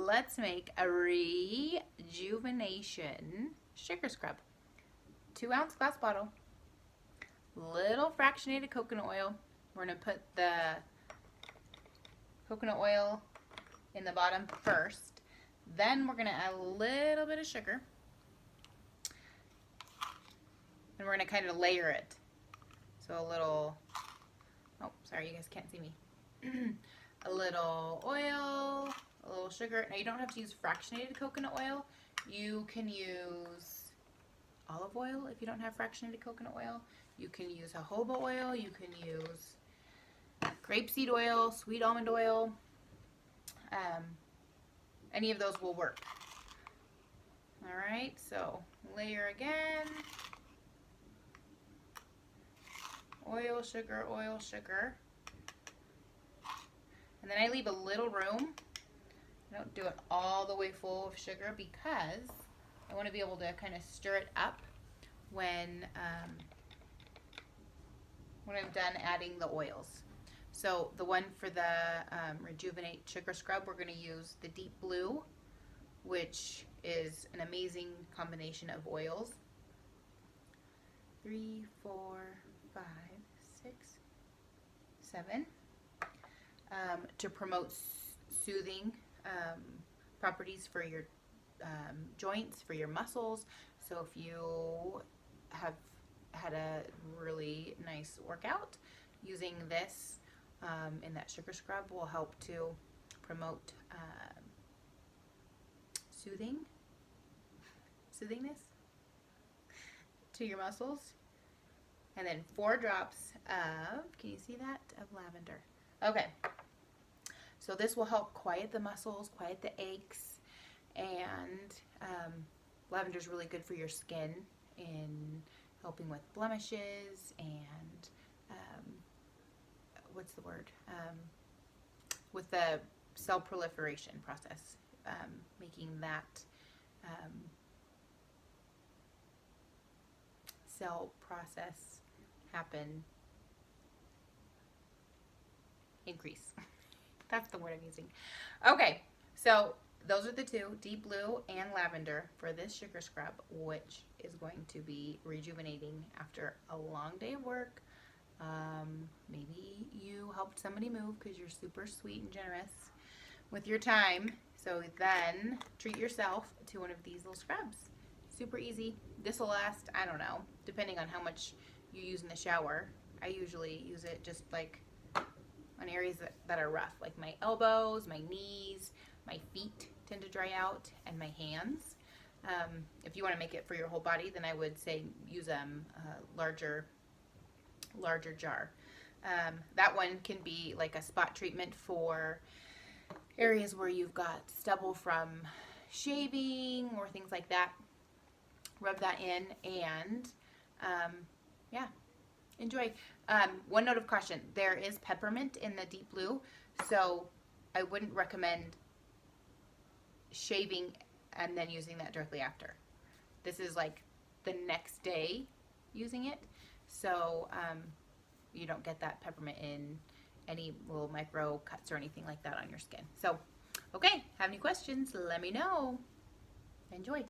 let's make a rejuvenation sugar scrub. 2-ounce glass bottle, little fractionated coconut oil. We're going to put the coconut oil in the bottom first. Then we're going to add a little bit of sugar. And we're going to kind of layer it. So a little, oh, sorry, you guys can't see me. A little oil, a little sugar. Now you don't have to use fractionated coconut oil. You can use olive oil if you don't have fractionated coconut oil. You can use jojoba oil. You can use grapeseed oil, sweet almond oil. Any of those will work. All right, so layer again. Oil, sugar, oil, sugar. And then I leave a little room. I don't do it all the way full of sugar because I want to be able to kind of stir it up when I'm done adding the oils. So the one for the Rejuvenate Sugar Scrub, we're going to use the Deep Blue, which is an amazing combination of oils. 3, 4, 5, 6, 7. To promote soothing properties for your joints, for your muscles. So if you have had a really nice workout, using this in that sugar scrub will help to promote soothingness to your muscles. And then 4 drops of, can you see that, of lavender. Okay, so this will help quiet the muscles, quiet the aches, and lavender is really good for your skin in helping with blemishes and what's the word? With the cell proliferation process, making that cell process happen, increase. That's the word I'm using. Okay, so those are the 2, Deep Blue and Lavender, for this sugar scrub, which is going to be rejuvenating after a long day of work. Maybe you helped somebody move because you're super sweet and generous with your time. So then treat yourself to one of these little scrubs. Super easy. This will last, I don't know, depending on how much you use in the shower. I usually use it just like on areas that are rough, like my elbows, my knees, my feet tend to dry out, and my hands. If you want to make it for your whole body, then I would say use a larger jar. That one can be like a spot treatment for areas where you've got stubble from shaving or things like that. Rub that in and yeah, enjoy. One note of caution, there is peppermint in the Deep Blue, so I wouldn't recommend shaving and then using that directly after. This is like the next day using it, so you don't get that peppermint in any little micro cuts or anything like that on your skin. So, okay, have any questions, let me know. Enjoy.